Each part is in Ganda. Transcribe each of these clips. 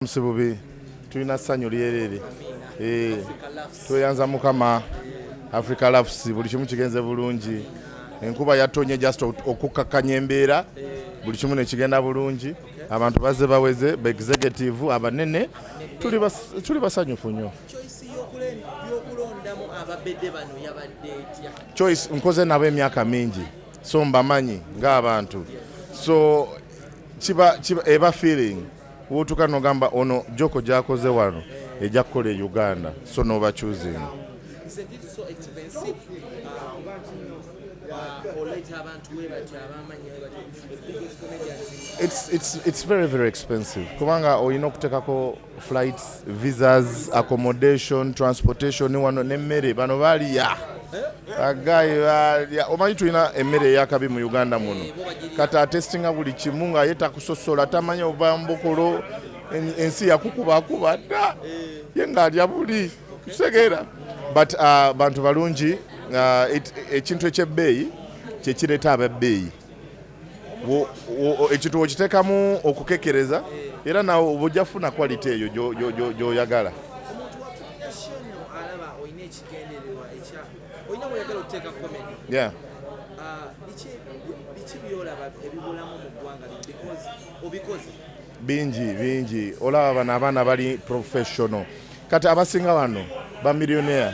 Msibubi tulina ssanyu lyerere tweyanza mukama Africa Loves buli kimu kigenze bulungi enkuba yatonye just okukakkanya embeera buli kimu ne kigenda bulungi abantu bazze baweze ba executive abanene tuli basanyufu nnyo. Choice nkoze nabo emyaka mingi so mbamanyi ng'abantu so kiba eba feeling wotuka nogamba ono joko gyakoze wano ejja kukola e Uganda so noba choosing. It's very expensive kubanga olina okutekako flights, visas, accommodation, transportation wano n'emmere bano baliya agayi baliya omanyi tulina emmere eyakabi mu Uganda muno kati atestinga buli kimu nga yetakusosola tamanya ova mbokolo ensi yakukubakuba dda ye ng'alya buli kitegeera but bantu balungi ekintu ekyebbeeyi kyekireeta abebbeeyi ekintu okiteekamu okukekereza era nawe oba ojja kufuna quality eyo gy'oyagala. Yeah. Bingi olaba bano abaana bali professional kati abasinga bano ba millionaire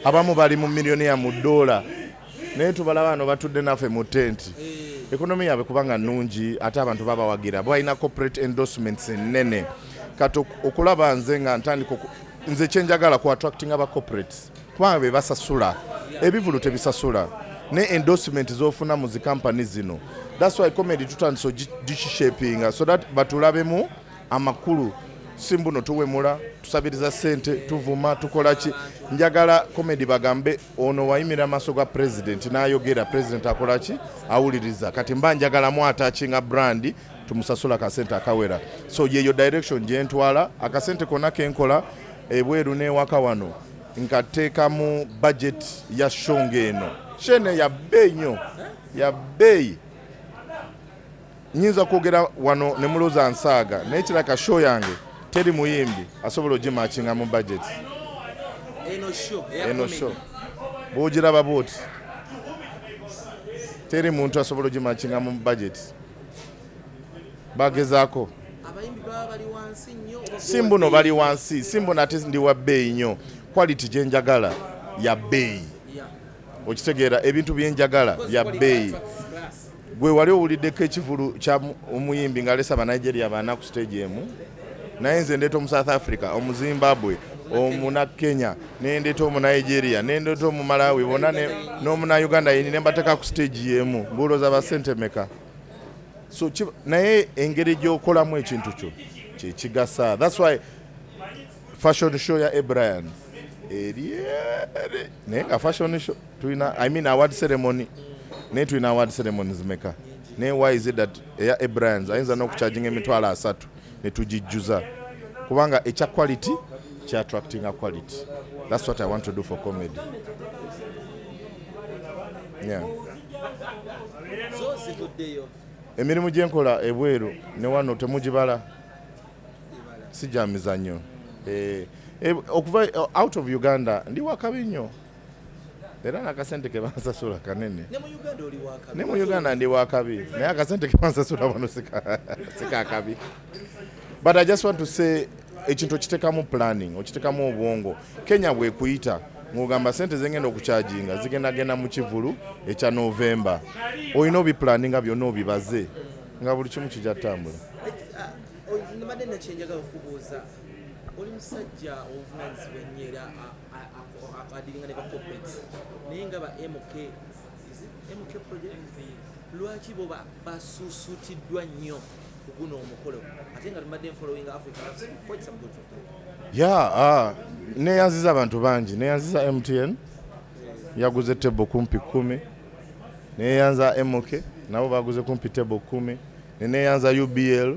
abamu bali mu millionaire mu dola naye tubalaba bano batudde naffe mu tenti ekonomi yaabwe kubanga nnungi ate abantu babawagira balina corporate endorsements ennene kati okulaba nze nga ntandika nze kyenjagala ku attracting aba corporates kubanga be basasula ebivulu tebisasula ne endorsement zofuna mu zi company zino. That's why comedy tutandise gishaping so that batulabemu amakulu simbuno tuwemula tusabiriza sente tuvuma tukolaki njagala comedy bagambe ono wayimira amaso ga president n'ayogera president akolaki awuliriza kati mba njagala mu attachinga brand tumusasula kasente akawera so yeyo direction gye ntwala akasente konna kenkola ebweru n'ewaka wano nkateeka mu budget ya shonge eno shene ya bei nnyo ya bei nyinza kwogera wano ne muloza nsaaga naye kiraka show yange teri muyimbi asobola ogimakinga mu budget eno show bwogiraba bwoti teri muntu asobola ogimakinga mu budget bagezaako simbuno bali wansi simbuno ate ndi wa bei nnyo quality gyenjagala ya bei okitegeera ebintu byenjagala bya bei gwe wali owuliddeko ekivulu kya omuyimbi ng'alesa Abanigeria baana ku stage emu naye nze ndeeta omu South Africa omu Zimbabwe omuna Kenya nendeeta omu Nigeria nendeeta omu Malawi bonna n'omuna Uganda yeni nembateeka ku stage yemu mbuulooza basente meka so naye engeri gy'okolamu ekintu kyo kyekigasa. That's why fashion show ya Brian naye nga fashion show tulina award ceremony naye tulina award ceremonies meka naye why is it that eya Brian ayinza n'okucharginga emitwalo 3 ne tugijjuza kubanga ekya quality kya attracting a quality. That's what I want to do for comedy. Yeah. Emirimu gyenkola ebweru ne wano temugibala sijamiza nnyo okuva out of Uganda ndi wakabi nnyo era n'akasente ke bansasula kanene ne mu Uganda ndi wakabi naye akasente ke bansasula wano sikakabi but I just want to say ekintu okiteekamu planning okiteekamu obwongo. Kenya bwekuyita ng'ogamba sente zengenda okucharginga zigendagenda mu kivulu ekya November olina obiplaninga byonna obibaze nga buli kimu kijja ttambula. Oli musajja obuvunaanyizibwa ennyo era adiringa ne bacorporates naye nga ba MK project lwaki bo basusuutiddwa nnyo ku guno omukolo ate nga tumadde following Africa Loves quite some good yeah neyanziza abantu bangi neyanziza MTN yaguze table kumpi 10 neyanza MK nabo baguze kumpi table 10 neyanza UBL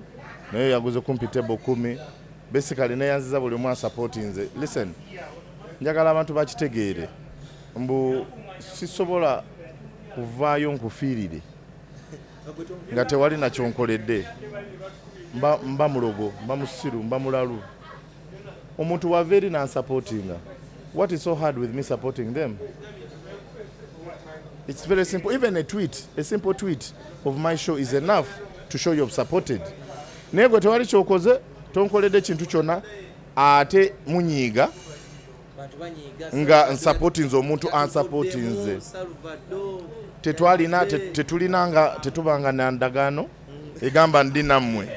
naye yaguze kumpi table 10 basically neyanziza buli mwa support nze. Listen njagala abantu bakitegeere mbu sisobola kuvaayo nkufiirire nga tewali nakyo nkoledde mba mulogo mba musiru mba mulalu omuntu wava eri nansupportinga. What is so hard with me supporting them? It's very simple. Even a simple tweet of my show is enough to show you've supported. Naye gwe tewali kyokoze tonkoledde kintu kyonna ate munyiiga nga nsupportinze omuntu ansupportinze. Tetubanga na ndagaano egamba ndi nammwe,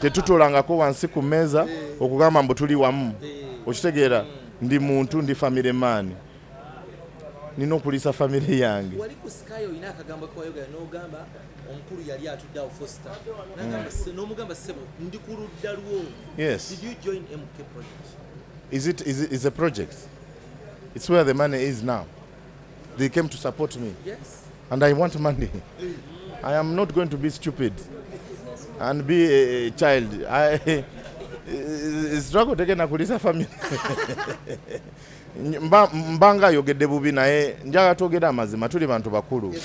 tetutulangako wansi ku mmeeza okugamba mbu tuli wamu. Okitegeera, ndi muntu, ndi family man, nina okuliisa family yange. Wali ku Sky olina akagambo kwa Ayogedde n'ogamba omukulu yali atudde awo Foster n'omugamba ssebo ndi ku ludda lwo. Yes. Did you join MK project? Is a project. It's where the money is now. They came to support me. Yes. And I want money. I am not going to be stupid and be a child. I struggle taken akulisa family. Mbanga Ayogedde bubi naye njaga twogera amazima, tuli bantu bakulu,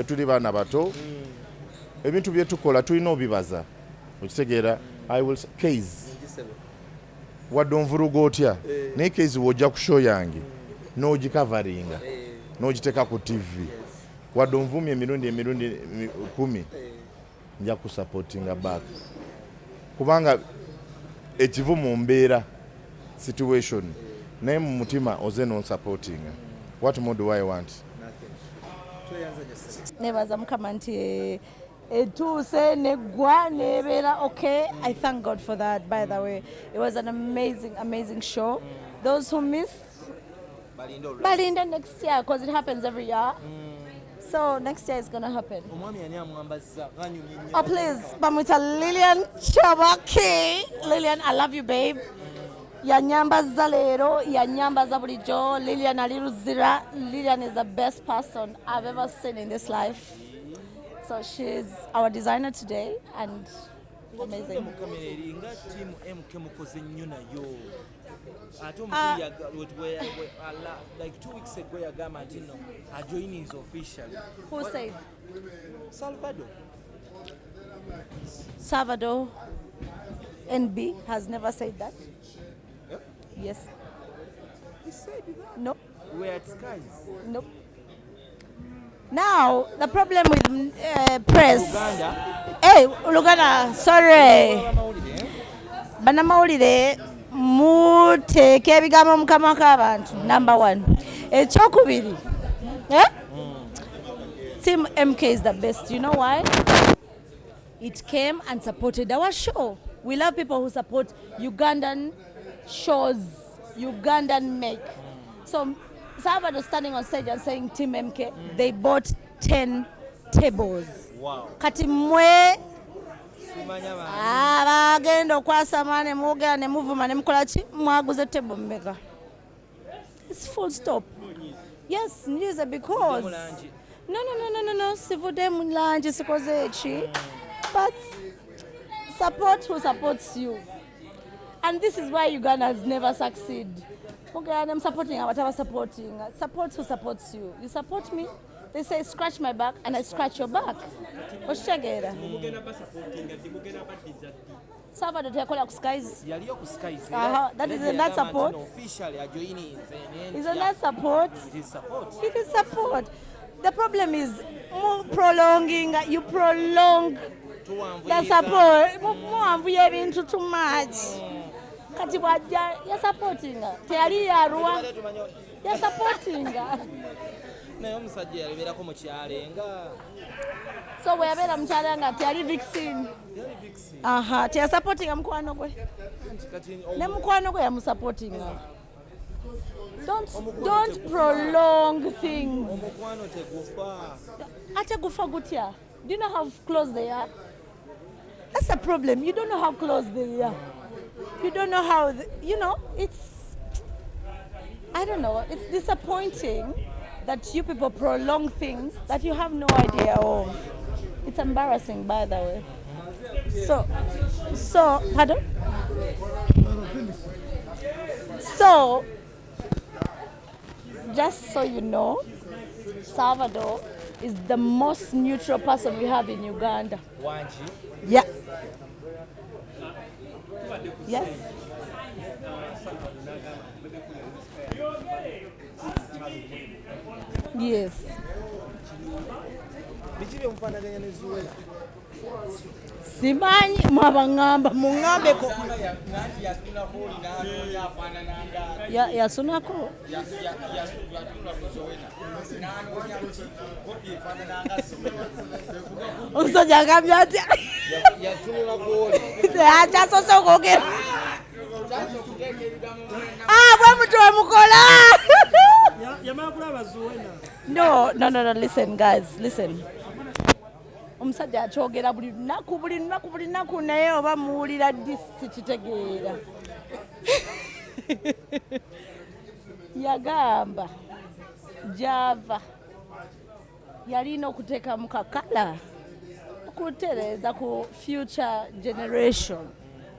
tuli baana bato. Ebintu bye tukola tulina obibaza. Okitegeera, I will case. Wadde onvuruga otya naye case wojja ku show yange n'ogikavaringa n'ogiteeka ku TV. Wadde onvumye emirundi 10 nja kusupportinga back kubanga ekivu mu mbeera situation naye mu mutima oze non-supportinga. What more do I want? Nebaza mukama nti etuuse neggwa nebeera okay. I thank God for that, by the way. It was an amazing show. Those who missed, balinda next year because it happens every year. So next year is going to happen. Oh please, bamwita Lillian Kyadaki. Lillian, I love you, babe. Yanyambaza leero, yanyambaza bulijjo. Lillian ali luzira. Lillian is the best person I've ever seen in this life. So she's our designer today and amazing. Like 2 weeks ago, Yagama Dino, our joining is official. Who said? Salvador. Salvador NB has never said that. Yeah? Yes. He said that. Nope. We're at Skies. Nope. Now, the problem with press. Uganda. Hey, Luganda, sorry. Banamawulire muteeke ebigambo mu kamwa k'abantu. Number 1. Ekyokubiri. Team MK is the best. You know why? It came and supported our show. We love people who support Ugandan shows, Ugandan make. So Salvador standing on stage and saying Team MK, they bought 10 tables. Wow. Kati mwe bagenda okwasama ne mwogera ne muvuma ne mukola ki mwaguze table mmeka. It's full stop. Yes, news because no, sivudde mu lanji sikoze eki. But support who supports you. And this is why Ugandans never succeed. Okay, I'm supporting whatever supporting. Support who supports you. You support me, they say scratch my back and I scratch your back. Oshagera. Salvador tekola ku Skies. Yaliyo ku Skies. That is not support. Officially are joining. Isn't that support? It is support. It is support. The problem is prolonging. You prolong the support. Muamvuye ebintu too much. Kati wajja ya supporting. Teyali yarwa. Ya supporting. Naye omusajja yaleberako mu kyalenga. So we yabeera mu kyalanga teyali vixen. Teya supporting mukwano gwe. Ne mukwano gwe yamu supporting. Don't prolong things. Omukwano tegufa. Ate gufa gutya. Do you know how close they are? That's a problem. You don't know how close they are. You don't know how, it's, I don't know, it's disappointing that you people prolong things that you have no idea of. It's embarrassing, by the way. So, pardon? So, just so you know, Salvador is the most neutral person we have in Uganda. Wanji. Yeah. Yes. Yes. biki byemufaanaganya ne Zuwena Simanyi mwabangamba mungambeko yasunako omusajja agambye atya akyasoose okwogera bwe muti wemukola. No, listen guys, listen. Omusajja akyogera buli lunaku naye oba muwulira ddi sikitegeera. Yagamba gy'ava yalina okuteekamu kakala okutereeza ku future generation.